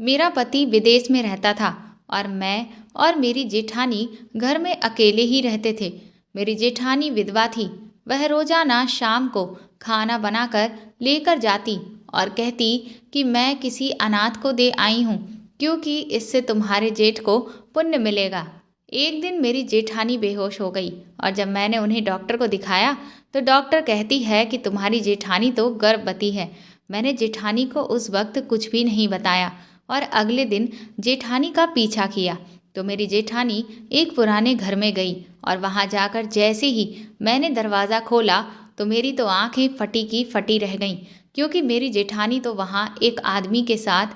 मेरा पति विदेश में रहता था और मैं और मेरी जेठानी घर में अकेले ही रहते थे। मेरी जेठानी विधवा थी। वह रोजाना शाम को खाना बनाकर लेकर जाती और कहती कि मैं किसी अनाथ को दे आई हूँ, क्योंकि इससे तुम्हारे जेठ को पुण्य मिलेगा। एक दिन मेरी जेठानी बेहोश हो गई और जब मैंने उन्हें डॉक्टर को दिखाया तो डॉक्टर कहती है कि तुम्हारी जेठानी तो गर्भवती है। मैंने जेठानी को उस वक्त कुछ भी नहीं बताया और अगले दिन जेठानी का पीछा किया तो मेरी जेठानी एक पुराने घर में गई और वहां जाकर जैसे ही मैंने दरवाज़ा खोला तो मेरी तो आंखें फटी की फटी रह गईं, क्योंकि मेरी जेठानी तो वहां एक आदमी के साथ।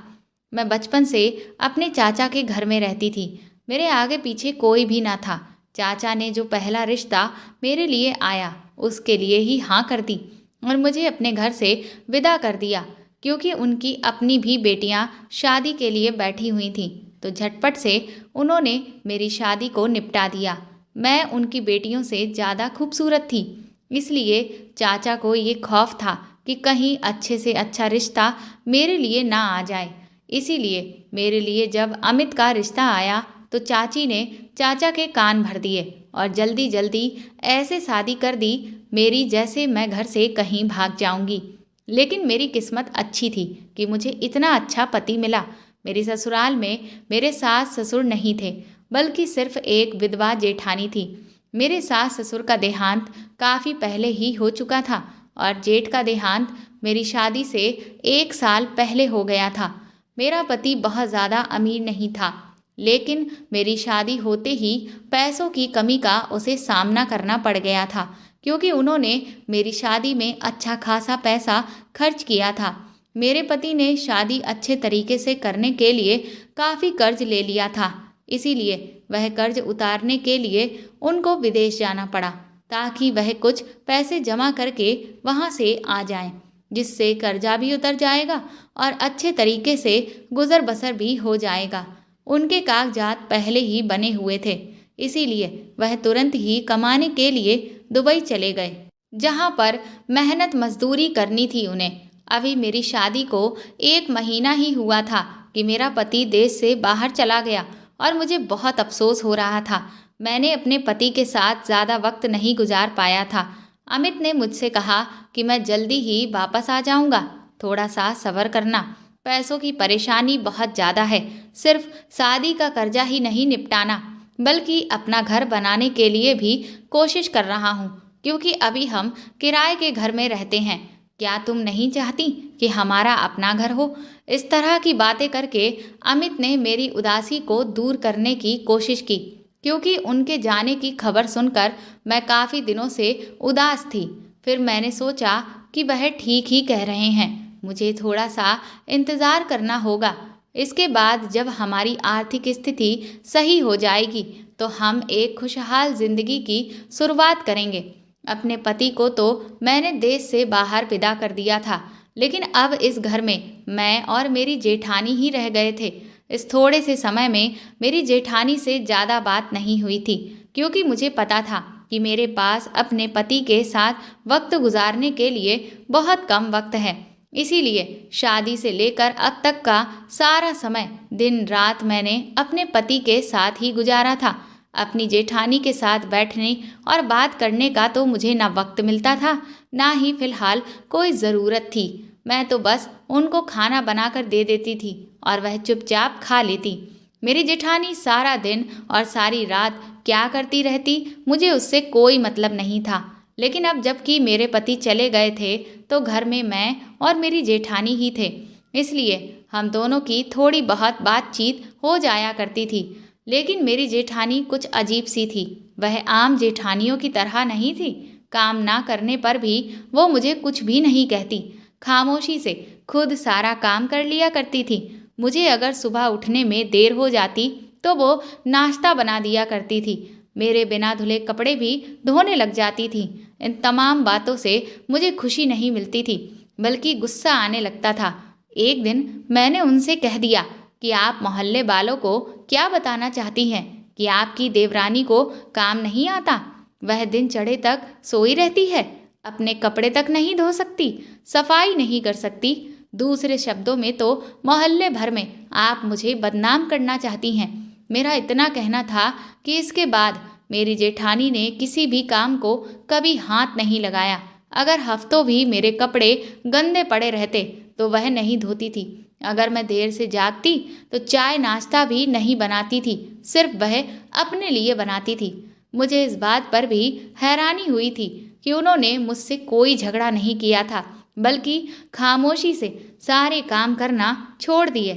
मैं बचपन से अपने चाचा के घर में रहती थी। मेरे आगे पीछे कोई भी ना था। चाचा ने जो पहला रिश्ता मेरे लिए आया उसके लिए ही हाँ कर दी और मुझे अपने घर से विदा कर दिया, क्योंकि उनकी अपनी भी बेटियां शादी के लिए बैठी हुई थीं। तो झटपट से उन्होंने मेरी शादी को निपटा दिया। मैं उनकी बेटियों से ज़्यादा खूबसूरत थी, इसलिए चाचा को ये खौफ था कि कहीं अच्छे से अच्छा रिश्ता मेरे लिए ना आ जाए। इसीलिए मेरे लिए जब अमित का रिश्ता आया तो चाची ने चाचा के कान भर दिए और जल्दी जल्दी ऐसे शादी कर दी मेरी जैसे मैं घर से कहीं भाग जाऊंगी। लेकिन मेरी किस्मत अच्छी थी कि मुझे इतना अच्छा पति मिला। मेरी ससुराल में मेरे सास ससुर नहीं थे, बल्कि सिर्फ एक विधवा जेठानी थी। मेरे सास ससुर का देहांत काफ़ी पहले ही हो चुका था और जेठ का देहांत मेरी शादी से 1 साल पहले हो गया था। मेरा पति बहुत ज़्यादा अमीर नहीं था, लेकिन मेरी शादी होते ही पैसों की कमी का उसे सामना करना पड़ गया था, क्योंकि उन्होंने मेरी शादी में अच्छा खासा पैसा खर्च किया था। मेरे पति ने शादी अच्छे तरीके से करने के लिए काफ़ी कर्ज ले लिया था, इसीलिए वह कर्ज उतारने के लिए उनको विदेश जाना पड़ा, ताकि वह कुछ पैसे जमा करके वहाँ से आ जाएं, जिससे कर्जा भी उतर जाएगा और अच्छे तरीके से गुजर बसर भी हो जाएगा। उनके कागजात पहले ही बने हुए थे, इसीलिए वह तुरंत ही कमाने के लिए दुबई चले गए, जहाँ पर मेहनत मजदूरी करनी थी उन्हें। अभी मेरी शादी को 1 महीना ही हुआ था कि मेरा पति देश से बाहर चला गया और मुझे बहुत अफसोस हो रहा था। मैंने अपने पति के साथ ज़्यादा वक्त नहीं गुजार पाया था। अमित ने मुझसे कहा कि मैं जल्दी ही वापस आ जाऊंगा, थोड़ा सा सब्र करना। पैसों की परेशानी बहुत ज़्यादा है, सिर्फ शादी का कर्जा ही नहीं निपटाना, बल्कि अपना घर बनाने के लिए भी कोशिश कर रहा हूँ, क्योंकि अभी हम किराए के घर में रहते हैं। क्या तुम नहीं चाहती कि हमारा अपना घर हो? इस तरह की बातें करके अमित ने मेरी उदासी को दूर करने की कोशिश की, क्योंकि उनके जाने की खबर सुनकर मैं काफ़ी दिनों से उदास थी। फिर मैंने सोचा कि वह ठीक ही कह रहे हैं, मुझे थोड़ा सा इंतज़ार करना होगा। इसके बाद जब हमारी आर्थिक स्थिति सही हो जाएगी तो हम एक खुशहाल जिंदगी की शुरुआत करेंगे। अपने पति को तो मैंने देश से बाहर विदा कर दिया था, लेकिन अब इस घर में मैं और मेरी जेठानी ही रह गए थे। इस थोड़े से समय में मेरी जेठानी से ज़्यादा बात नहीं हुई थी, क्योंकि मुझे पता था कि मेरे पास अपने पति के साथ वक्त गुजारने के लिए बहुत कम वक्त है। इसीलिए शादी से लेकर अब तक का सारा समय दिन रात मैंने अपने पति के साथ ही गुजारा था। अपनी जेठानी के साथ बैठने और बात करने का तो मुझे ना वक्त मिलता था, ना ही फिलहाल कोई ज़रूरत थी। मैं तो बस उनको खाना बनाकर दे देती थी और वह चुपचाप खा लेती। मेरी जेठानी सारा दिन और सारी रात क्या करती रहती, मुझे उससे कोई मतलब नहीं था। लेकिन अब जबकि मेरे पति चले गए थे तो घर में मैं और मेरी जेठानी ही थे, इसलिए हम दोनों की थोड़ी बहुत बातचीत हो जाया करती थी। लेकिन मेरी जेठानी कुछ अजीब सी थी। वह आम जेठानियों की तरह नहीं थी। काम ना करने पर भी वो मुझे कुछ भी नहीं कहती, खामोशी से खुद सारा काम कर लिया करती थी। मुझे अगर सुबह उठने में देर हो जाती तो वो नाश्ता बना दिया करती थी, मेरे बिना धुले कपड़े भी धोने लग जाती थी। इन तमाम बातों से मुझे खुशी नहीं मिलती थी, बल्कि गुस्सा आने लगता था। एक दिन मैंने उनसे कह दिया कि आप मोहल्ले वालों को क्या बताना चाहती हैं कि आपकी देवरानी को काम नहीं आता? वह दिन चढ़े तक सोई रहती है, अपने कपड़े तक नहीं धो सकती, सफाई नहीं कर सकती, दूसरे शब्दों में तो मोहल्ले भर में आप मुझे बदनाम करना चाहती हैं। मेरा इतना कहना था कि इसके बाद मेरी जेठानी ने किसी भी काम को कभी हाथ नहीं लगाया। अगर हफ्तों भी मेरे कपड़े गंदे पड़े रहते तो वह नहीं धोती थी। अगर मैं देर से जागती तो चाय नाश्ता भी नहीं बनाती थी, सिर्फ वह अपने लिए बनाती थी। मुझे इस बात पर भी हैरानी हुई थी कि उन्होंने मुझसे कोई झगड़ा नहीं किया था, बल्कि खामोशी से सारे काम करना छोड़ दिए।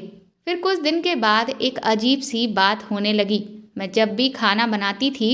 फिर कुछ दिन के बाद एक अजीब सी बात होने लगी। मैं जब भी खाना बनाती थी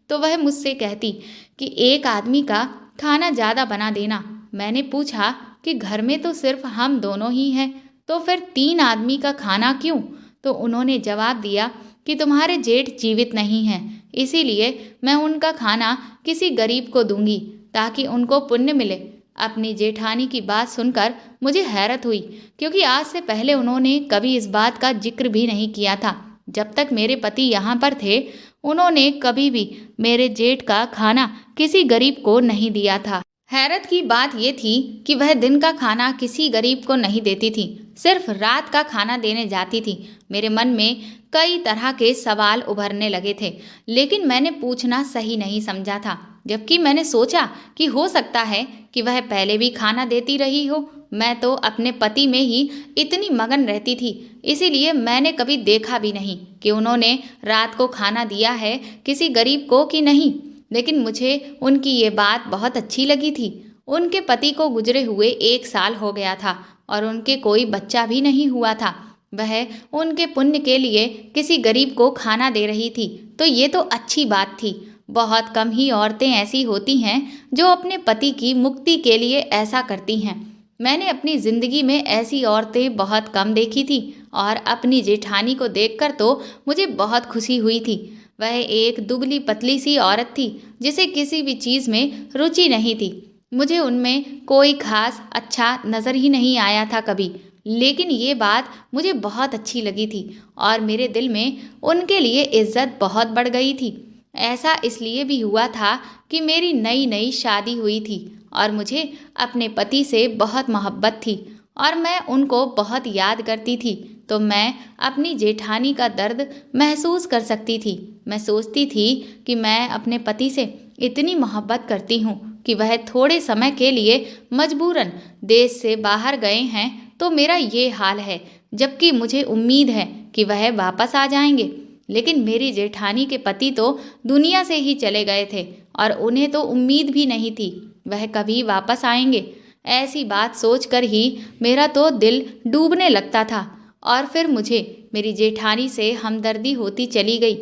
तो वह मुझसे कहती कि एक आदमी का खाना ज़्यादा बना देना। मैंने पूछा कि घर में तो सिर्फ हम दोनों ही हैं, तो फिर 3 आदमी का खाना क्यों? तो उन्होंने जवाब दिया कि तुम्हारे जेठ जीवित नहीं हैं, इसीलिए मैं उनका खाना किसी गरीब को दूंगी ताकि उनको पुण्य मिले। अपनी जेठानी की बात सुनकर मुझे हैरत हुई, क्योंकि आज से पहले उन्होंने कभी इस बात का जिक्र भी नहीं किया था। जब तक मेरे पति यहाँ पर थे, उन्होंने कभी भी मेरे जेठ का खाना किसी गरीब को नहीं दिया था। हैरत की बात यह थी कि वह दिन का खाना किसी गरीब को नहीं देती थी, सिर्फ रात का खाना देने जाती थी। मेरे मन में कई तरह के सवाल उभरने लगे थे, लेकिन मैंने पूछना सही नहीं समझा था। जबकि मैंने सोचा कि हो सकता है कि वह पहले भी खाना देती रही हो। मैं तो अपने पति में ही इतनी मगन रहती थी, इसीलिए मैंने कभी देखा भी नहीं कि उन्होंने रात को खाना दिया है किसी गरीब को कि नहीं। लेकिन मुझे उनकी ये बात बहुत अच्छी लगी थी। उनके पति को गुजरे हुए 1 साल हो गया था और उनके कोई बच्चा भी नहीं हुआ था। वह उनके पुण्य के लिए किसी गरीब को खाना दे रही थी, तो ये तो अच्छी बात थी। बहुत कम ही औरतें ऐसी होती हैं जो अपने पति की मुक्ति के लिए ऐसा करती हैं। मैंने अपनी ज़िंदगी में ऐसी औरतें बहुत कम देखी थी और अपनी जेठानी को देखकर तो मुझे बहुत खुशी हुई थी। वह एक दुबली पतली सी औरत थी जिसे किसी भी चीज़ में रुचि नहीं थी। मुझे उनमें कोई खास अच्छा नज़र ही नहीं आया था कभी, लेकिन ये बात मुझे बहुत अच्छी लगी थी और मेरे दिल में उनके लिए इज्जत बहुत बढ़ गई थी। ऐसा इसलिए भी हुआ था कि मेरी नई नई शादी हुई थी और मुझे अपने पति से बहुत मोहब्बत थी और मैं उनको बहुत याद करती थी, तो मैं अपनी जेठानी का दर्द महसूस कर सकती थी। मैं सोचती थी कि मैं अपने पति से इतनी मोहब्बत करती हूँ कि वह थोड़े समय के लिए मजबूरन देश से बाहर गए हैं तो मेरा ये हाल है, जबकि मुझे उम्मीद है कि वह वापस आ जाएंगे। लेकिन मेरी जेठानी के पति तो दुनिया से ही चले गए थे और उन्हें तो उम्मीद भी नहीं थी वह कभी वापस आएंगे। ऐसी बात सोचकर ही मेरा तो दिल डूबने लगता था और फिर मुझे मेरी जेठानी से हमदर्दी होती चली गई।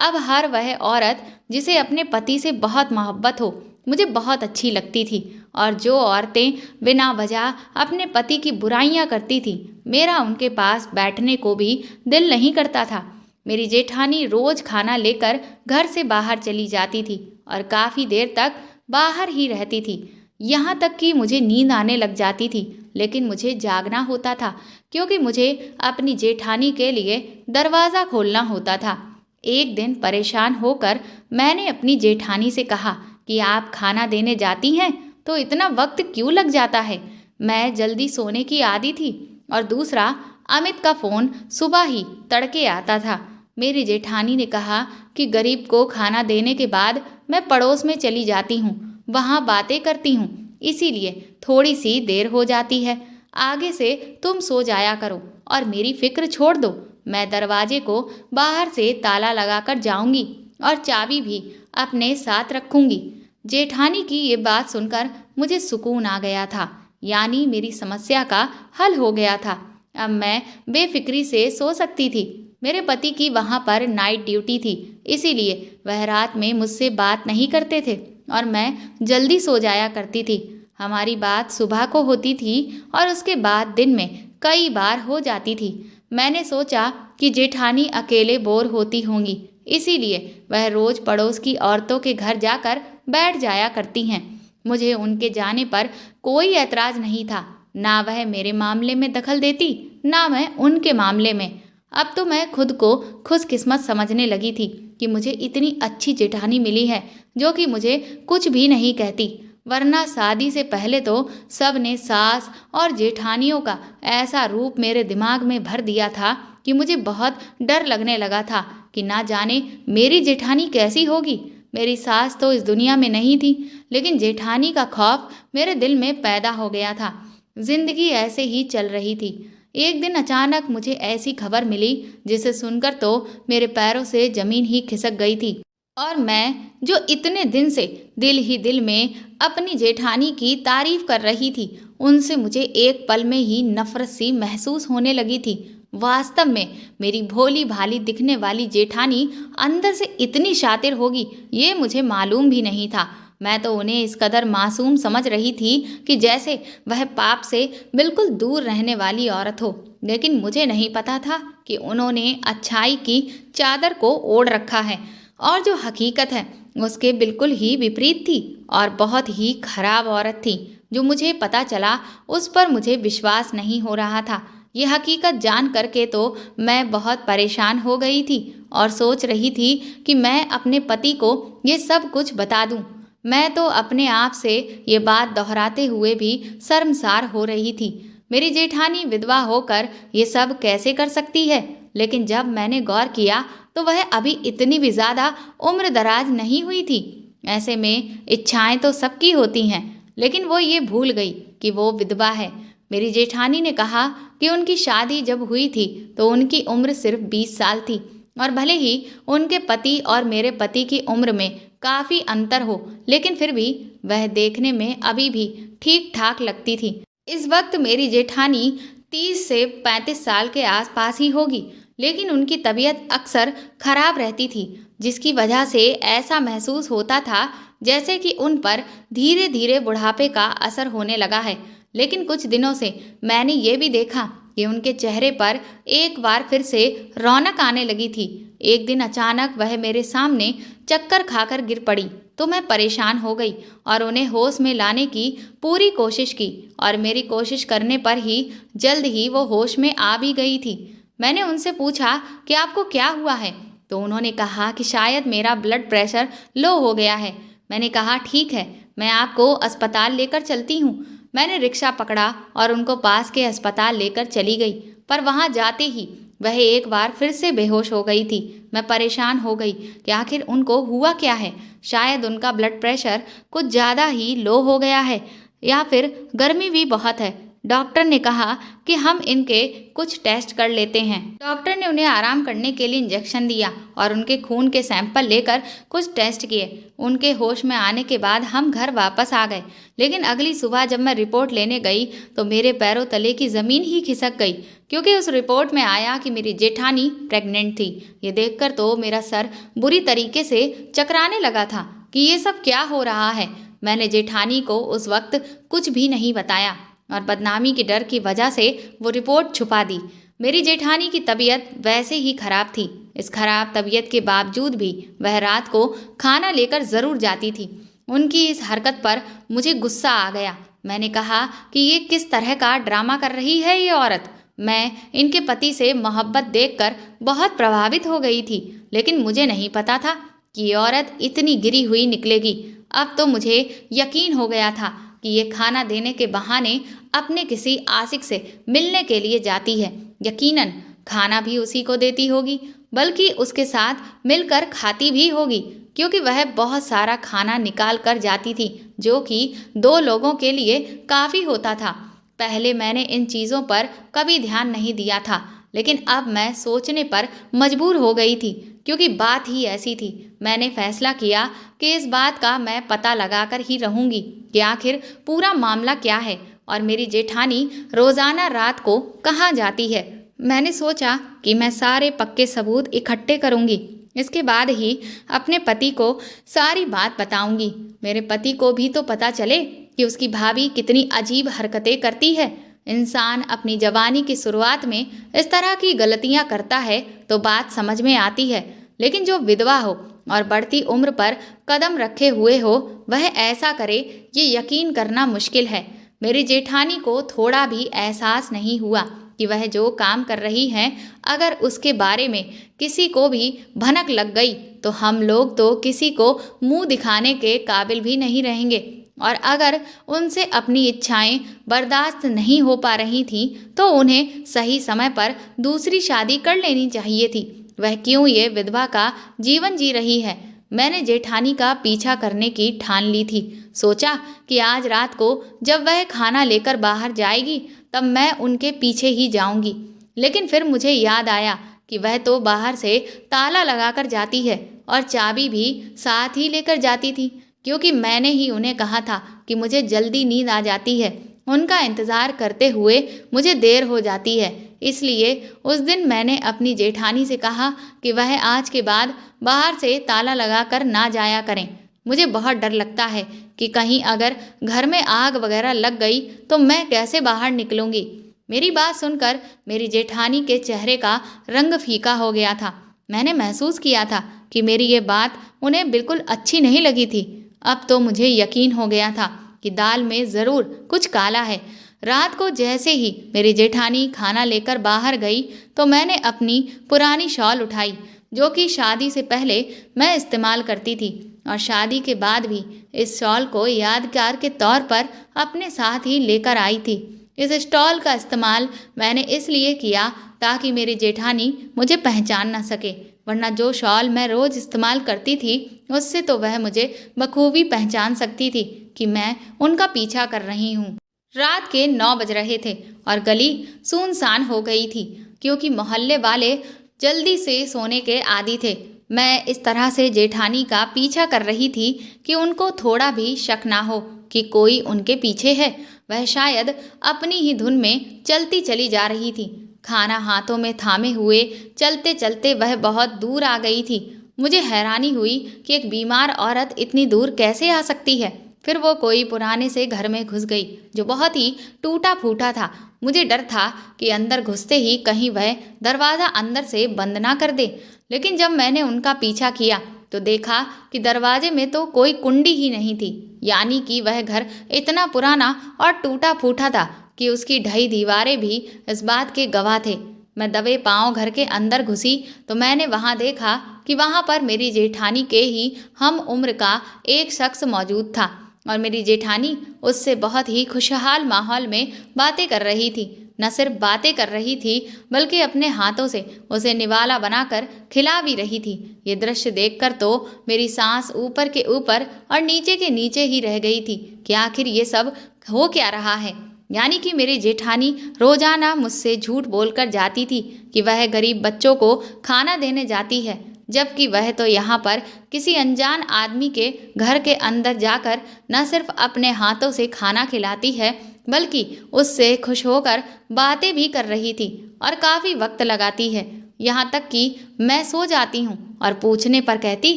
अब हर वह औरत जिसे अपने पति से बहुत मोहब्बत हो मुझे बहुत अच्छी लगती थी, और जो औरतें बिना वजह अपने पति की बुराइयां करती थीं, मेरा उनके पास बैठने को भी दिल नहीं करता था। मेरी जेठानी रोज खाना लेकर घर से बाहर चली जाती थी और काफ़ी देर तक बाहर ही रहती थी, यहाँ तक कि मुझे नींद आने लग जाती थी। लेकिन मुझे जागना होता था क्योंकि मुझे अपनी जेठानी के लिए दरवाज़ा खोलना होता था। एक दिन परेशान होकर मैंने अपनी जेठानी से कहा कि आप खाना देने जाती हैं तो इतना वक्त क्यों लग जाता है? मैं जल्दी सोने की आदी थी और दूसरा अमित का फ़ोन सुबह ही तड़के आता था। मेरी जेठानी ने कहा कि गरीब को खाना देने के बाद मैं पड़ोस में चली जाती हूँ, वहाँ बातें करती हूँ, इसीलिए थोड़ी सी देर हो जाती है। आगे से तुम सो जाया करो और मेरी फिक्र छोड़ दो। मैं दरवाजे को बाहर से ताला लगाकर जाऊंगी और चाबी भी अपने साथ रखूंगी। जेठानी की ये बात सुनकर मुझे सुकून आ गया था, यानी मेरी समस्या का हल हो गया था। अब मैं बेफिक्री से सो सकती थी। मेरे पति की वहाँ पर नाइट ड्यूटी थी, इसीलिए वह रात में मुझसे बात नहीं करते थे और मैं जल्दी सो जाया करती थी। हमारी बात सुबह को होती थी और उसके बाद दिन में कई बार हो जाती थी। मैंने सोचा कि जेठानी अकेले बोर होती होंगी, इसीलिए वह रोज़ पड़ोस की औरतों के घर जाकर बैठ जाया करती हैं। मुझे उनके जाने पर कोई ऐतराज़ नहीं था, ना वह मेरे मामले में दखल देती, ना मैं उनके मामले में। अब तो मैं खुद को खुशकिस्मत समझने लगी थी कि मुझे इतनी अच्छी जेठानी मिली है जो कि मुझे कुछ भी नहीं कहती। वरना शादी से पहले तो सब ने सास और जेठानियों का ऐसा रूप मेरे दिमाग में भर दिया था कि मुझे बहुत डर लगने लगा था कि ना जाने मेरी जेठानी कैसी होगी। मेरी सास तो इस दुनिया में नहीं थी, लेकिन जेठानी का खौफ मेरे दिल में पैदा हो गया था। जिंदगी ऐसे ही चल रही थी। एक दिन अचानक मुझे ऐसी खबर मिली जिसे सुनकर तो मेरे पैरों से जमीन ही खिसक गई थी। और मैं जो इतने दिन से दिल ही दिल में अपनी जेठानी की तारीफ कर रही थी, उनसे मुझे एक पल में ही नफरत सी महसूस होने लगी थी। वास्तव में मेरी भोली भाली दिखने वाली जेठानी अंदर से इतनी शातिर होगी, ये मुझे मालूम भी नहीं था। मैं तो उन्हें इस कदर मासूम समझ रही थी कि जैसे वह पाप से बिल्कुल दूर रहने वाली औरत हो। लेकिन मुझे नहीं पता था कि उन्होंने अच्छाई की चादर को ओढ़ रखा है और जो हकीकत है उसके बिल्कुल ही विपरीत थी और बहुत ही खराब औरत थी। जो मुझे पता चला उस पर मुझे विश्वास नहीं हो रहा था। ये हकीकत जान करके तो मैं बहुत परेशान हो गई थी और सोच रही थी कि मैं अपने पति को ये सब कुछ बता दूं। मैं तो अपने आप से ये बात दोहराते हुए भी शर्मसार हो रही थी। मेरी जेठानी विधवा होकर ये सब कैसे कर सकती है? लेकिन जब मैंने गौर किया तो वह अभी इतनी भी ज़्यादा उम्र दराज नहीं हुई थी। ऐसे में इच्छाएं तो सबकी होती हैं, लेकिन वो ये भूल गई कि वो विधवा है। मेरी जेठानी ने कहा कि उनकी शादी जब हुई थी तो उनकी उम्र सिर्फ 20 साल थी और भले ही उनके पति और मेरे पति की उम्र में काफ़ी अंतर हो, लेकिन फिर भी वह देखने में अभी भी ठीक ठाक लगती थी। इस वक्त मेरी जेठानी 30 से 35 साल के आसपास ही होगी, लेकिन उनकी तबीयत अक्सर खराब रहती थी, जिसकी वजह से ऐसा महसूस होता था जैसे कि उन पर धीरे धीरे बुढ़ापे का असर होने लगा है। लेकिन कुछ दिनों से मैंने ये भी देखा कि उनके चेहरे पर एक बार फिर से रौनक आने लगी थी। एक दिन अचानक वह मेरे सामने चक्कर खाकर गिर पड़ी तो मैं परेशान हो गई और उन्हें होश में लाने की पूरी कोशिश की और मेरी कोशिश करने पर ही जल्द ही वो होश में आ भी गई थी। मैंने उनसे पूछा कि आपको क्या हुआ है, तो उन्होंने कहा कि शायद मेरा ब्लड प्रेशर लो हो गया है। मैंने कहा ठीक है, मैं आपको अस्पताल लेकर चलती हूँ। मैंने रिक्शा पकड़ा और उनको पास के अस्पताल लेकर चली गई, पर वहाँ जाते ही वह एक बार फिर से बेहोश हो गई थी। मैं परेशान हो गई कि आखिर उनको हुआ क्या है। शायद उनका ब्लड प्रेशर कुछ ज़्यादा ही लो हो गया है या फिर गर्मी भी बहुत है। डॉक्टर ने कहा कि हम इनके कुछ टेस्ट कर लेते हैं। डॉक्टर ने उन्हें आराम करने के लिए इंजेक्शन दिया और उनके खून के सैंपल लेकर कुछ टेस्ट किए। उनके होश में आने के बाद हम घर वापस आ गए, लेकिन अगली सुबह जब मैं रिपोर्ट लेने गई तो मेरे पैरों तले की ज़मीन ही खिसक गई, क्योंकि उस रिपोर्ट में आया कि मेरी जेठानी प्रेग्नेंट थी। ये देखकर तो मेरा सर बुरी तरीके से चकराने लगा था कि ये सब क्या हो रहा है। मैंने जेठानी को उस वक्त कुछ भी नहीं बताया और बदनामी के डर की वजह से वो रिपोर्ट छुपा दी। मेरी जेठानी की तबीयत वैसे ही खराब थी। इस खराब तबीयत के बावजूद भी वह रात को खाना लेकर ज़रूर जाती थी। उनकी इस हरकत पर मुझे गुस्सा आ गया। मैंने कहा कि ये किस तरह का ड्रामा कर रही है ये औरत। मैं इनके पति से मोहब्बत देखकर बहुत प्रभावित हो गई थी, लेकिन मुझे नहीं पता था कि ये औरत इतनी गिरी हुई निकलेगी। अब तो मुझे यकीन हो गया था कि ये खाना देने के बहाने अपने किसी आशिक से मिलने के लिए जाती है। यकीनन खाना भी उसी को देती होगी, बल्कि उसके साथ मिलकर खाती भी होगी, क्योंकि वह बहुत सारा खाना निकाल कर जाती थी, जो कि 2 लोगों के लिए काफ़ी होता था। पहले मैंने इन चीज़ों पर कभी ध्यान नहीं दिया था, लेकिन अब मैं सोचने पर मजबूर हो गई थी, क्योंकि बात ही ऐसी थी। मैंने फैसला किया कि इस बात का मैं पता लगाकर ही रहूंगी कि आखिर पूरा मामला क्या है और मेरी जेठानी रोज़ाना रात को कहाँ जाती है। मैंने सोचा कि मैं सारे पक्के सबूत इकट्ठे करूंगी, इसके बाद ही अपने पति को सारी बात बताऊंगी। मेरे पति को भी तो पता चले कि उसकी भाभी कितनी अजीब हरकतें करती है। इंसान अपनी जवानी की शुरुआत में इस तरह की गलतियां करता है तो बात समझ में आती है, लेकिन जो विधवा हो और बढ़ती उम्र पर कदम रखे हुए हो वह ऐसा करे, ये यकीन करना मुश्किल है। मेरी जेठानी को थोड़ा भी एहसास नहीं हुआ कि वह जो काम कर रही हैं, अगर उसके बारे में किसी को भी भनक लग गई तो हम लोग तो किसी को मुंह दिखाने के काबिल भी नहीं रहेंगे और अगर उनसे अपनी इच्छाएं बर्दाश्त नहीं हो पा रही थीं तो उन्हें सही समय पर दूसरी शादी कर लेनी चाहिए थी। वह क्यों ये विधवा का जीवन जी रही है। मैंने जेठानी का पीछा करने की ठान ली थी। सोचा कि आज रात को जब वह खाना लेकर बाहर जाएगी तब मैं उनके पीछे ही जाऊंगी। लेकिन फिर मुझे याद आया कि वह तो बाहर से ताला लगाकर जाती है और चाबी भी साथ ही लेकर जाती थी, क्योंकि मैंने ही उन्हें कहा था कि मुझे जल्दी नींद आ जाती है। उनका इंतज़ार करते हुए मुझे देर हो जाती है। इसलिए उस दिन मैंने अपनी जेठानी से कहा कि वह आज के बाद बाहर से ताला लगाकर ना जाया करें। मुझे बहुत डर लगता है कि कहीं अगर घर में आग वगैरह लग गई तो मैं कैसे बाहर निकलूंगी। मेरी बात सुनकर मेरी जेठानी के चेहरे का रंग फीका हो गया था। मैंने महसूस किया था कि मेरी ये बात उन्हें बिल्कुल अच्छी नहीं लगी थी। अब तो मुझे यकीन हो गया था कि दाल में ज़रूर कुछ काला है। रात को जैसे ही मेरी जेठानी खाना लेकर बाहर गई तो मैंने अपनी पुरानी शॉल उठाई, जो कि शादी से पहले मैं इस्तेमाल करती थी और शादी के बाद भी इस शॉल को यादगार के तौर पर अपने साथ ही लेकर आई थी। इस स्टॉल का इस्तेमाल मैंने इसलिए किया ताकि मेरी जेठानी मुझे पहचान ना सके, वरना जो शॉल मैं रोज़ इस्तेमाल करती थी उससे तो वह मुझे बखूबी पहचान सकती थी कि मैं उनका पीछा कर रही हूँ। रात के 9 बज रहे थे और गली सुनसान हो गई थी, क्योंकि मोहल्ले वाले जल्दी से सोने के आदी थे। मैं इस तरह से जेठानी का पीछा कर रही थी कि उनको थोड़ा भी शक ना हो कि कोई उनके पीछे है। वह शायद अपनी ही धुन में चलती चली जा रही थी। खाना हाथों में थामे हुए चलते चलते वह बहुत दूर आ गई थी। मुझे हैरानी हुई कि एक बीमार औरत इतनी दूर कैसे आ सकती है। फिर वो कोई पुराने से घर में घुस गई जो बहुत ही टूटा फूटा था। मुझे डर था कि अंदर घुसते ही कहीं वह दरवाज़ा अंदर से बंद ना कर दे। लेकिन जब मैंने उनका पीछा किया तो देखा कि दरवाजे में तो कोई कुंडी ही नहीं थी, यानी कि वह घर इतना पुराना और टूटा फूटा था कि उसकी ढही दीवारें भी इस बात के गवाह थे। मैं दबे पांव घर के अंदर घुसी तो मैंने वहां देखा कि वहां पर मेरी जेठानी के ही हम उम्र का एक शख्स मौजूद था और मेरी जेठानी उससे बहुत ही खुशहाल माहौल में बातें कर रही थी। न सिर्फ बातें कर रही थी बल्कि अपने हाथों से उसे निवाला बनाकर खिला भी रही थी। ये दृश्य देखकर तो मेरी सांस ऊपर के ऊपर और नीचे के नीचे ही रह गई थी कि आखिर ये सब हो क्या रहा है। यानी कि मेरी जेठानी रोजाना मुझसे झूठ बोलकर जाती थी कि वह गरीब बच्चों को खाना देने जाती है, जबकि वह तो यहाँ पर किसी अनजान आदमी के घर के अंदर जाकर न सिर्फ अपने हाथों से खाना खिलाती है बल्कि उससे खुश होकर बातें भी कर रही थी और काफ़ी वक्त लगाती है। यहाँ तक कि मैं सो जाती हूँ और पूछने पर कहती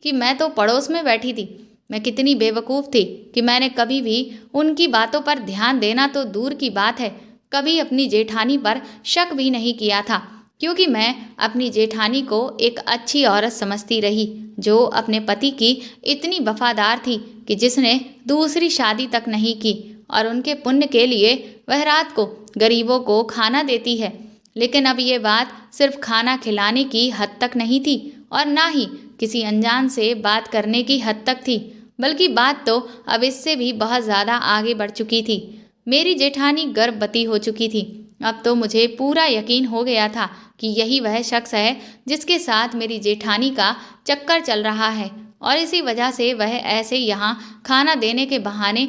कि मैं तो पड़ोस में बैठी थी। मैं कितनी बेवकूफ़ थी कि मैंने कभी भी उनकी बातों पर ध्यान देना तो दूर की बात है, कभी अपनी जेठानी पर शक भी नहीं किया था, क्योंकि मैं अपनी जेठानी को एक अच्छी औरत समझती रही जो अपने पति की इतनी वफादार थी कि जिसने दूसरी शादी तक नहीं की और उनके पुण्य के लिए वह रात को गरीबों को खाना देती है। लेकिन अब ये बात सिर्फ खाना खिलाने की हद तक नहीं थी और ना ही किसी अनजान से बात करने की हद तक थी, बल्कि बात तो अब इससे भी बहुत ज़्यादा आगे बढ़ चुकी थी। मेरी जेठानी गर्भवती हो चुकी थी। अब तो मुझे पूरा यकीन हो गया था कि यही वह शख्स है जिसके साथ मेरी जेठानी का चक्कर चल रहा है और इसी वजह से वह ऐसे यहाँ खाना देने के बहाने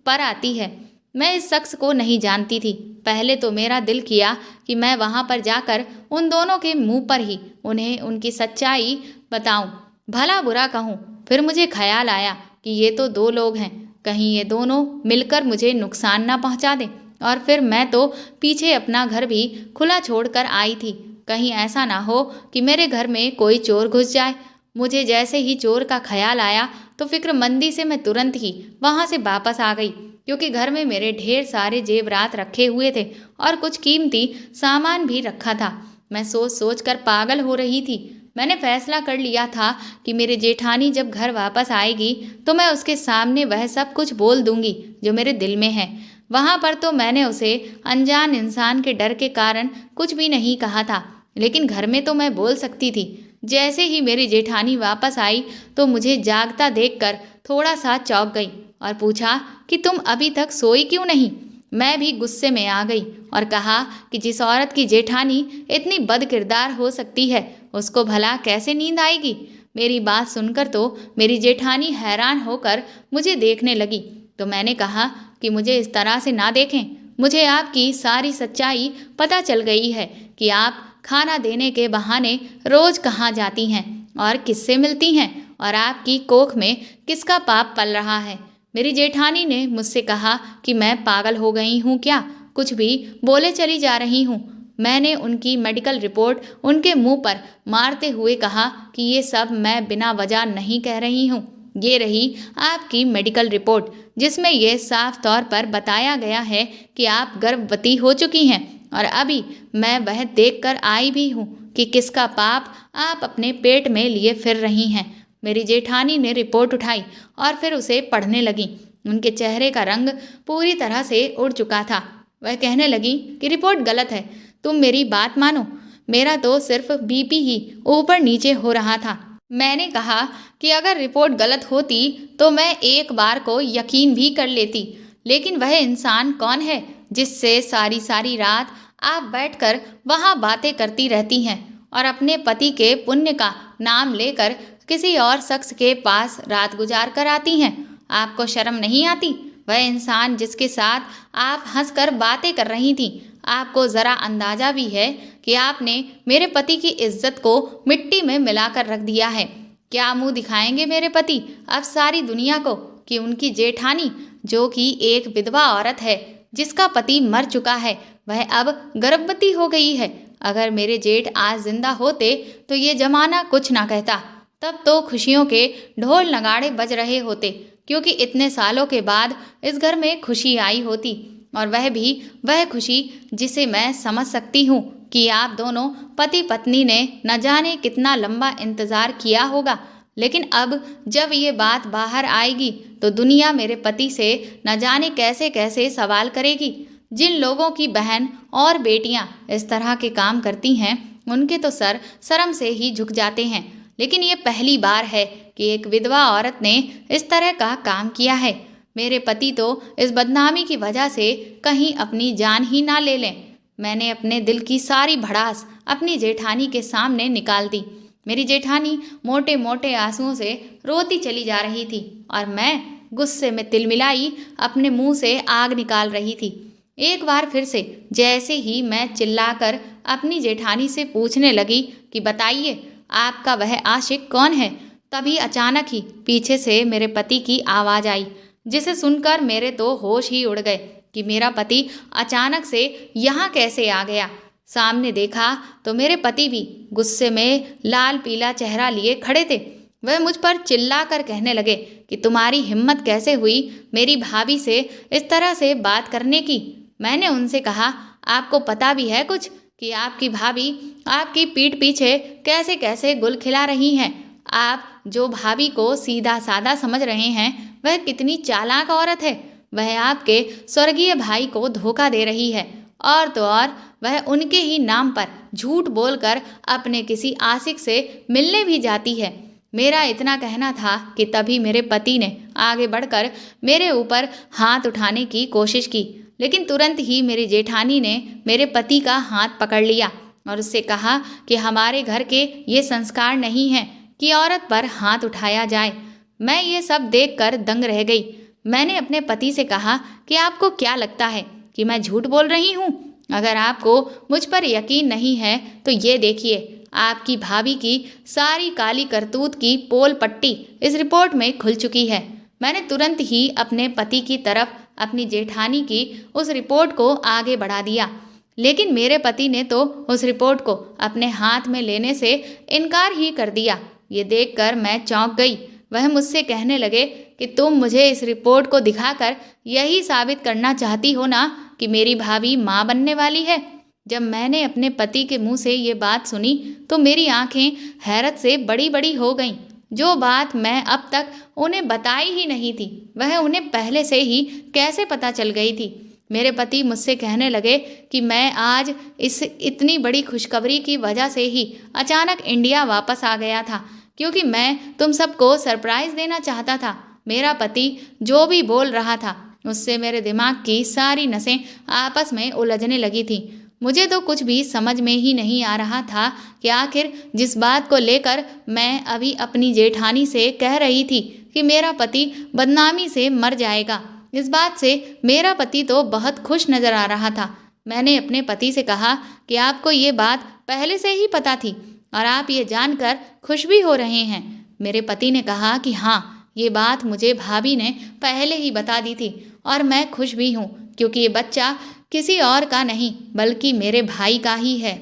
पर आती है। मैं इस शख्स को नहीं जानती थी। पहले तो मेरा दिल किया कि मैं वहाँ पर जाकर उन दोनों के मुंह पर ही उन्हें उनकी सच्चाई बताऊं, भला बुरा कहूं। फिर मुझे ख्याल आया कि ये तो 2 लोग हैं, कहीं ये दोनों मिलकर मुझे नुकसान ना पहुंचा दें। और फिर मैं तो पीछे अपना घर भी खुला छोड़कर आई थी, कहीं ऐसा ना हो कि मेरे घर में कोई चोर घुस जाए। मुझे जैसे ही चोर का ख्याल आया तो फिक्रमंदी से मैं तुरंत ही वहाँ से वापस आ गई, क्योंकि घर में मेरे ढेर सारे जेवरात रखे हुए थे और कुछ कीमती सामान भी रखा था। मैं सोच सोच कर पागल हो रही थी। मैंने फैसला कर लिया था कि मेरी जेठानी जब घर वापस आएगी तो मैं उसके सामने वह सब कुछ बोल दूंगी जो मेरे दिल में है। वहाँ पर तो मैंने उसे अनजान इंसान के डर के कारण कुछ भी नहीं कहा था, लेकिन घर में तो मैं बोल सकती थी। जैसे ही मेरी जेठानी वापस आई तो मुझे जागता देखकर थोड़ा सा चौंक गई और पूछा कि तुम अभी तक सोई क्यों नहीं। मैं भी गुस्से में आ गई और कहा कि जिस औरत की जेठानी इतनी बदकिरदार हो सकती है उसको भला कैसे नींद आएगी। मेरी बात सुनकर तो मेरी जेठानी हैरान होकर मुझे देखने लगी, तो मैंने कहा कि मुझे इस तरह से ना देखें, मुझे आपकी सारी सच्चाई पता चल गई है कि आप खाना देने के बहाने रोज कहाँ जाती हैं और किससे मिलती हैं और आपकी कोख में किसका पाप पल रहा है। मेरी जेठानी ने मुझसे कहा कि मैं पागल हो गई हूँ क्या, कुछ भी बोले चली जा रही हूँ। मैंने उनकी मेडिकल रिपोर्ट उनके मुंह पर मारते हुए कहा कि ये सब मैं बिना वजह नहीं कह रही हूँ। ये रही आपकी मेडिकल रिपोर्ट जिसमें यह साफ तौर पर बताया गया है कि आप गर्भवती हो चुकी हैं और अभी मैं वह देखकर आई भी हूँ कि किसका पाप आप अपने पेट में लिए फिर रही हैं। मेरी जेठानी ने रिपोर्ट उठाई और फिर उसे पढ़ने लगी। उनके चेहरे का रंग पूरी तरह से उड़ चुका था। वह कहने लगी कि रिपोर्ट गलत है, तुम मेरी बात मानो, मेरा तो सिर्फ बीपी ही ऊपर नीचे हो रहा था। मैंने कहा कि अगर रिपोर्ट गलत होती तो मैं एक बार को यकीन भी कर लेती, लेकिन वह इंसान कौन है जिससे सारी सारी रात आप बैठकर वहाँ बातें करती रहती हैं और अपने पति के पुण्य का नाम लेकर किसी और शख्स के पास रात गुजार कर आती हैं। आपको शर्म नहीं आती? वह इंसान जिसके साथ आप हंसकर बातें कर रही थीं, आपको ज़रा अंदाजा भी है कि आपने मेरे पति की इज्जत को मिट्टी में मिलाकर रख दिया है। क्या मुंह दिखाएंगे मेरे पति अब सारी दुनिया को कि उनकी जेठानी, जो कि एक विधवा औरत है जिसका पति मर चुका है, वह अब गर्भवती हो गई है। अगर मेरे जेठ आज जिंदा होते तो ये जमाना कुछ ना कहता, तब तो खुशियों के ढोल नगाड़े बज रहे होते, क्योंकि इतने सालों के बाद इस घर में खुशी आई होती, और वह भी वह खुशी जिसे मैं समझ सकती हूँ कि आप दोनों पति पत्नी ने न जाने कितना लंबा इंतज़ार किया होगा। लेकिन अब जब ये बात बाहर आएगी तो दुनिया मेरे पति से न जाने कैसे कैसे सवाल करेगी। जिन लोगों की बहन और बेटियां इस तरह के काम करती हैं उनके तो सर शर्म से ही झुक जाते हैं, लेकिन ये पहली बार है कि एक विधवा औरत ने इस तरह का काम किया है। मेरे पति तो इस बदनामी की वजह से कहीं अपनी जान ही ना ले लें। मैंने अपने दिल की सारी भड़ास अपनी जेठानी के सामने निकाल दी। मेरी जेठानी मोटे मोटे आंसुओं से रोती चली जा रही थी और मैं गुस्से में तिलमिलाई अपने मुंह से आग निकाल रही थी। एक बार फिर से जैसे ही मैं चिल्लाकर अपनी जेठानी से पूछने लगी कि बताइए आपका वह आशिक कौन है, तभी अचानक ही पीछे से मेरे पति की आवाज़ आई, जिसे सुनकर मेरे तो होश ही उड़ गए कि मेरा पति अचानक से यहाँ कैसे आ गया। सामने देखा तो मेरे पति भी गुस्से में लाल पीला चेहरा लिए खड़े थे। वह मुझ पर चिल्ला कर कहने लगे कि तुम्हारी हिम्मत कैसे हुई मेरी भाभी से इस तरह से बात करने की। मैंने उनसे कहा आपको पता भी है कुछ कि आपकी भाभी आपकी पीठ पीछे कैसे कैसे गुल खिला रही हैं। आप जो भाभी को सीधा साधा समझ रहे हैं वह कितनी चालाक औरत है। वह आपके स्वर्गीय भाई को धोखा दे रही है, और तो और वह उनके ही नाम पर झूठ बोलकर अपने किसी आशिक से मिलने भी जाती है। मेरा इतना कहना था कि तभी मेरे पति ने आगे बढ़कर मेरे ऊपर हाथ उठाने की कोशिश की, लेकिन तुरंत ही मेरी जेठानी ने मेरे पति का हाथ पकड़ लिया और उससे कहा कि हमारे घर के ये संस्कार नहीं हैं कि औरत पर हाथ उठाया जाए। मैं ये सब देखकर दंग रह गई। मैंने अपने पति से कहा कि आपको क्या लगता है कि मैं झूठ बोल रही हूँ? अगर आपको मुझ पर यकीन नहीं है तो ये देखिए, आपकी भाभी की सारी काली करतूत की पोल पट्टी इस रिपोर्ट में खुल चुकी है। मैंने तुरंत ही अपने पति की तरफ अपनी जेठानी की उस रिपोर्ट को आगे बढ़ा दिया, लेकिन मेरे पति ने तो उस रिपोर्ट को अपने हाथ में लेने से इनकार ही कर दिया। ये देखकर मैं चौंक गई। वह मुझसे कहने लगे कि तुम मुझे इस रिपोर्ट को दिखाकर यही साबित करना चाहती हो ना कि मेरी भाभी माँ बनने वाली है। जब मैंने अपने पति के मुंह से ये बात सुनी तो मेरी आंखें हैरत से बड़ी बड़ी हो गईं। जो बात मैं अब तक उन्हें बताई ही नहीं थी वह उन्हें पहले से ही कैसे पता चल गई थी। मेरे पति मुझसे कहने लगे कि मैं आज इस इतनी बड़ी खुशखबरी की वजह से ही अचानक इंडिया वापस आ गया था, क्योंकि मैं तुम सबको सरप्राइज़ देना चाहता था। मेरा पति जो भी बोल रहा था उससे मेरे दिमाग की सारी नसें आपस में उलझने लगी थी। मुझे तो कुछ भी समझ में ही नहीं आ रहा था कि आखिर जिस बात को लेकर मैं अभी अपनी जेठानी से कह रही थी कि मेरा पति बदनामी से मर जाएगा, इस बात से मेरा पति तो बहुत खुश नजर आ रहा था। मैंने अपने पति से कहा कि आपको ये बात पहले से ही पता थी और आप ये जानकर खुश भी हो रहे हैं। मेरे पति ने कहा कि हाँ, ये बात मुझे भाभी ने पहले ही बता दी थी और मैं खुश भी हूँ क्योंकि ये बच्चा किसी और का नहीं बल्कि मेरे भाई का ही है।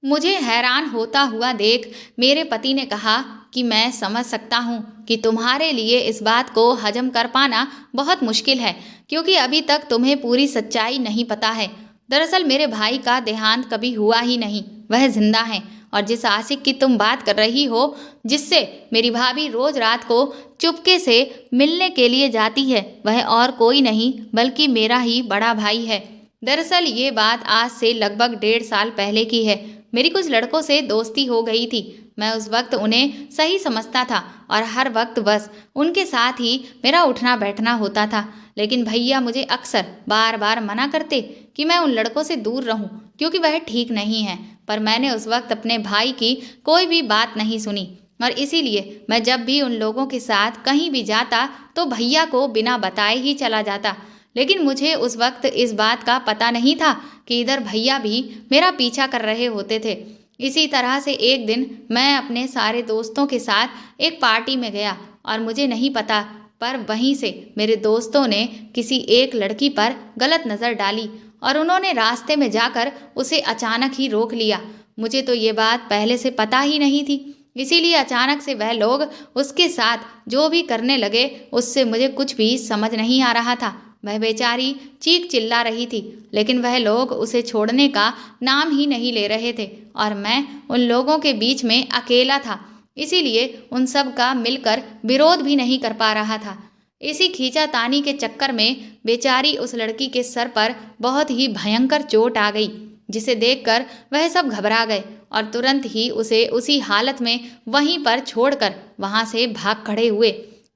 मुझे हैरान होता हुआ देख मेरे पति ने कहा कि मैं समझ सकता हूँ कि तुम्हारे लिए इस बात को हजम कर पाना बहुत मुश्किल है क्योंकि अभी तक तुम्हें पूरी सच्चाई नहीं पता है। दरअसल मेरे भाई का देहांत कभी हुआ ही नहीं, वह जिंदा है और जिस आशिक की तुम बात कर रही हो, जिससे मेरी भाभी रोज रात को चुपके से मिलने के लिए जाती है, वह और कोई नहीं बल्कि मेरा ही बड़ा भाई है। दरअसल ये बात आज से लगभग 1.5 साल पहले की है। मेरी कुछ लड़कों से दोस्ती हो गई थी। मैं उस वक्त उन्हें सही समझता था और हर वक्त बस उनके साथ ही मेरा उठना बैठना होता था। लेकिन भैया मुझे अक्सर बार बार मना करते कि मैं उन लड़कों से दूर रहूं क्योंकि वह ठीक नहीं है, पर मैंने उस वक्त अपने भाई की कोई भी बात नहीं सुनी और इसीलिए मैं जब भी उन लोगों के साथ कहीं भी जाता तो भैया को बिना बताए ही चला जाता। लेकिन मुझे उस वक्त इस बात का पता नहीं था कि इधर भैया भी मेरा पीछा कर रहे होते थे। इसी तरह से एक दिन मैं अपने सारे दोस्तों के साथ एक पार्टी में गया और मुझे नहीं पता पर वहीं से मेरे दोस्तों ने किसी एक लड़की पर गलत नज़र डाली और उन्होंने रास्ते में जाकर उसे अचानक ही रोक लिया। मुझे तो ये बात पहले से पता ही नहीं थी, इसीलिए अचानक से वह लोग उसके साथ जो भी करने लगे उससे मुझे कुछ भी समझ नहीं आ रहा था। वह बेचारी चीख चिल्ला रही थी लेकिन वह लोग उसे छोड़ने का नाम ही नहीं ले रहे थे और मैं उन लोगों के बीच में अकेला था, इसीलिए उन सब का मिलकर विरोध भी नहीं कर पा रहा था। इसी खींचातानी के चक्कर में बेचारी उस लड़की के सर पर बहुत ही भयंकर चोट आ गई, जिसे देखकर वह सब घबरा गए और तुरंत ही उसे उसी हालत में वहीं पर छोड़कर वहां से भाग खड़े हुए।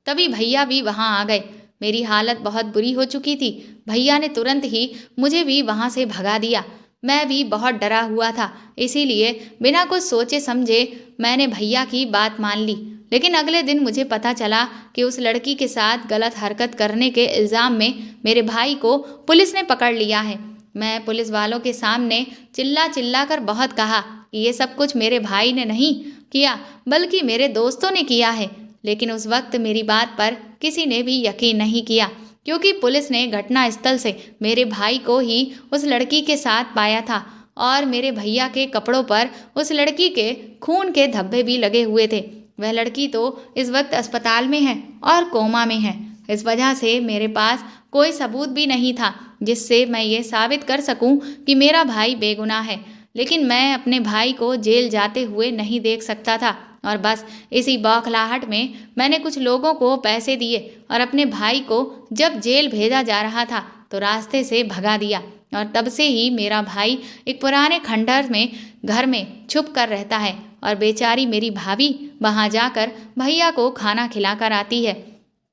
तभी भैया भी वहां आ गए। मेरी हालत बहुत बुरी हो चुकी थी। भैया ने तुरंत ही मुझे भी वहां से भगा दिया। मैं भी बहुत डरा हुआ था, इसीलिए बिना कुछ सोचे समझे मैंने भैया की बात मान ली। लेकिन अगले दिन मुझे पता चला कि उस लड़की के साथ गलत हरकत करने के इल्ज़ाम में मेरे भाई को पुलिस ने पकड़ लिया है। मैं पुलिस वालों के सामने चिल्ला चिल्ला कर बहुत कहा कि ये सब कुछ मेरे भाई ने नहीं किया बल्कि मेरे दोस्तों ने किया है, लेकिन उस वक्त मेरी बात पर किसी ने भी यकीन नहीं किया क्योंकि पुलिस ने घटना स्थल से मेरे भाई को ही उस लड़की के साथ पाया था और मेरे भैया के कपड़ों पर उस लड़की के खून के धब्बे भी लगे हुए थे। वह लड़की तो इस वक्त अस्पताल में है और कोमा में है। इस वजह से मेरे पास कोई सबूत भी नहीं था जिससे मैं ये साबित कर सकूं कि मेरा भाई बेगुनाह है, लेकिन मैं अपने भाई को जेल जाते हुए नहीं देख सकता था और बस इसी बौखलाहट में मैंने कुछ लोगों को पैसे दिए और अपने भाई को जब जेल भेजा जा रहा था तो रास्ते से भगा दिया और तब से ही मेरा भाई एक पुराने खंडहर में घर में छुप कर रहता है और बेचारी मेरी भाभी वहां जाकर भैया को खाना खिलाकर आती है।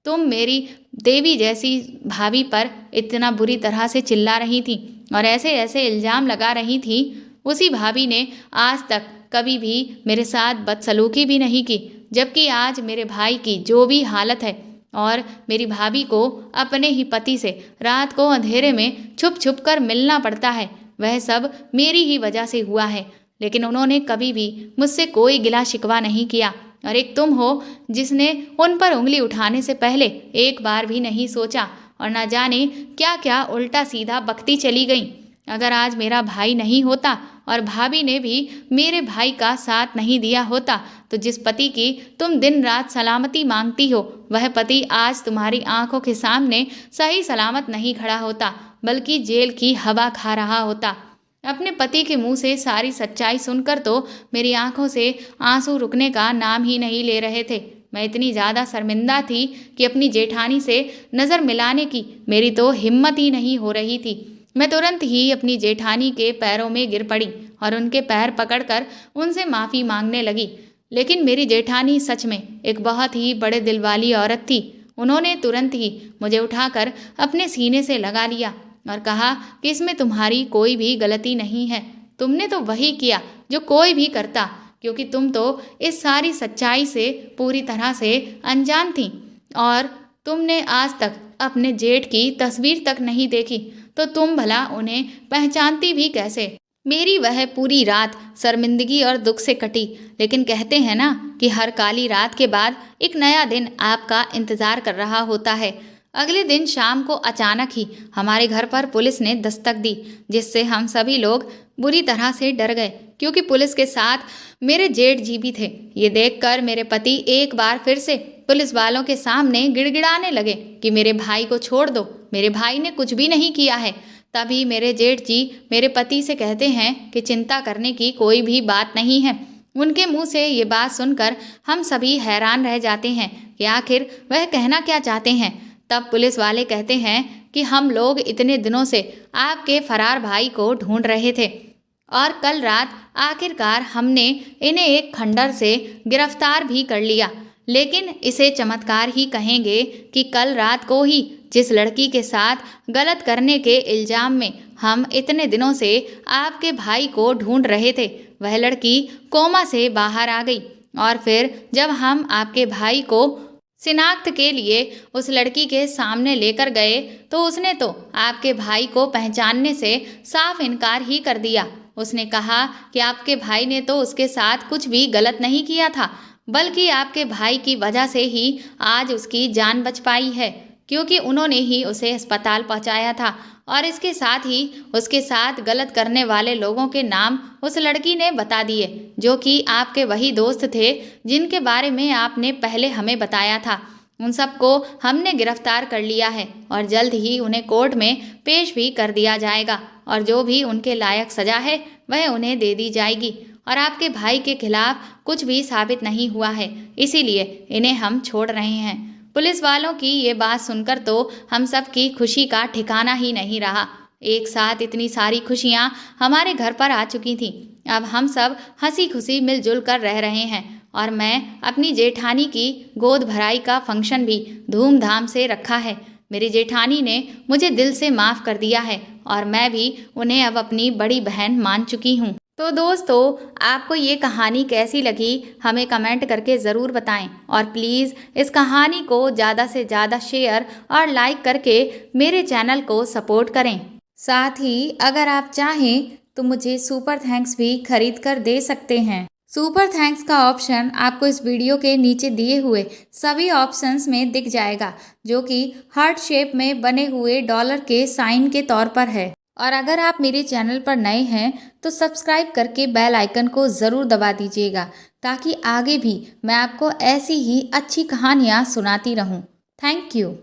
तुम मेरी देवी जैसी भाभी पर इतना बुरी तरह से चिल्ला रही थी और ऐसे ऐसे इल्ज़ाम लगा रही थी, उसी भाभी ने आज तक कभी भी मेरे साथ बदसलूकी भी नहीं की, जबकि आज मेरे भाई की जो भी हालत है और मेरी भाभी को अपने ही पति से रात को अंधेरे में छुप छुप कर मिलना पड़ता है, वह सब मेरी ही वजह से हुआ है। लेकिन उन्होंने कभी भी मुझसे कोई गिला शिकवा नहीं किया और एक तुम हो जिसने उन पर उंगली उठाने से पहले एक बार भी नहीं सोचा और न जाने क्या क्या उल्टा सीधा बकती चली गई। अगर आज मेरा भाई नहीं होता और भाभी ने भी मेरे भाई का साथ नहीं दिया होता तो जिस पति की तुम दिन रात सलामती मांगती हो वह पति आज तुम्हारी आंखों के सामने सही सलामत नहीं खड़ा होता बल्कि जेल की हवा खा रहा होता। अपने पति के मुंह से सारी सच्चाई सुनकर तो मेरी आंखों से आंसू रुकने का नाम ही नहीं ले रहे थे। मैं इतनी ज़्यादा शर्मिंदा थी कि अपनी जेठानी से नज़र मिलाने की मेरी तो हिम्मत ही नहीं हो रही थी। मैं तुरंत ही अपनी जेठानी के पैरों में गिर पड़ी और उनके पैर पकड़कर उनसे माफ़ी मांगने लगी। लेकिन मेरी जेठानी सच में एक बहुत ही बड़े दिल वाली औरत थी। उन्होंने तुरंत ही मुझे उठाकर अपने सीने से लगा लिया और कहा कि इसमें तुम्हारी कोई भी गलती नहीं है। तुमने तो वही किया जो कोई भी करता, क्योंकि तुम तो इस सारी सच्चाई से पूरी तरह से अनजान थी और तुमने आज तक अपने जेठ की तस्वीर तक नहीं देखी, तो तुम भला उन्हें पहचानती भी कैसे। मेरी वह पूरी रात शर्मिंदगी और दुख से कटी, लेकिन कहते हैं ना कि हर काली रात के बाद एक नया दिन आपका इंतजार कर रहा होता है। अगले दिन शाम को अचानक ही हमारे घर पर पुलिस ने दस्तक दी, जिससे हम सभी लोग बुरी तरह से डर गए, क्योंकि पुलिस के साथ मेरे जेठ जी भी थे। ये देखकर मेरे पति एक बार फिर से पुलिस वालों के सामने गिड़गिड़ाने लगे कि मेरे भाई को छोड़ दो, मेरे भाई ने कुछ भी नहीं किया है। तभी मेरे जेठ जी मेरे पति से कहते हैं कि चिंता करने की कोई भी बात नहीं है। उनके मुंह से ये बात सुनकर हम सभी हैरान रह जाते हैं कि आखिर वह कहना क्या चाहते हैं। तब पुलिस वाले कहते हैं कि हम लोग इतने दिनों से आपके फरार भाई को ढूंढ रहे थे और कल रात आखिरकार हमने इन्हें एक खंडर से गिरफ्तार भी कर लिया। लेकिन इसे चमत्कार ही कहेंगे कि कल रात को ही जिस लड़की के साथ गलत करने के इल्जाम में हम इतने दिनों से आपके भाई को ढूंढ रहे थे, वह लड़की कोमा से बाहर आ गई। और फिर जब हम आपके भाई को शिनाख्त के लिए उस लड़की के सामने लेकर गए, तो उसने तो आपके भाई को पहचानने से साफ इनकार ही कर दिया। उसने कहा कि आपके भाई ने तो उसके साथ कुछ भी गलत नहीं किया था, बल्कि आपके भाई की वजह से ही आज उसकी जान बच पाई है, क्योंकि उन्होंने ही उसे अस्पताल पहुंचाया था। और इसके साथ ही उसके साथ गलत करने वाले लोगों के नाम उस लड़की ने बता दिए, जो कि आपके वही दोस्त थे जिनके बारे में आपने पहले हमें बताया था। उन सबको हमने गिरफ्तार कर लिया है और जल्द ही उन्हें कोर्ट में पेश भी कर दिया जाएगा और जो भी उनके लायक सजा है वह उन्हें दे दी जाएगी। और आपके भाई के खिलाफ कुछ भी साबित नहीं हुआ है, इसीलिए इन्हें हम छोड़ रहे हैं। पुलिस वालों की ये बात सुनकर तो हम सब की खुशी का ठिकाना ही नहीं रहा। एक साथ इतनी सारी खुशियाँ हमारे घर पर आ चुकी थीं। अब हम सब हंसी खुशी मिलजुल कर रह रहे हैं और मैं अपनी जेठानी की गोद भराई का फंक्शन भी धूमधाम से रखा है। मेरी जेठानी ने मुझे दिल से माफ़ कर दिया है और मैं भी उन्हें अब अपनी बड़ी बहन मान चुकी हूँ। तो दोस्तों, आपको ये कहानी कैसी लगी हमें कमेंट करके ज़रूर बताएं और प्लीज़ इस कहानी को ज़्यादा से ज़्यादा शेयर और लाइक करके मेरे चैनल को सपोर्ट करें। साथ ही अगर आप चाहें तो मुझे सुपर थैंक्स भी खरीद कर दे सकते हैं। सुपर थैंक्स का ऑप्शन आपको इस वीडियो के नीचे दिए हुए सभी ऑप्शंस में दिख जाएगा, जो कि हार्ट शेप में बने हुए डॉलर के साइन के तौर पर है। और अगर आप मेरे चैनल पर नए हैं तो सब्सक्राइब करके बेल आइकन को ज़रूर दबा दीजिएगा, ताकि आगे भी मैं आपको ऐसी ही अच्छी कहानियाँ सुनाती रहूँ। Thank you.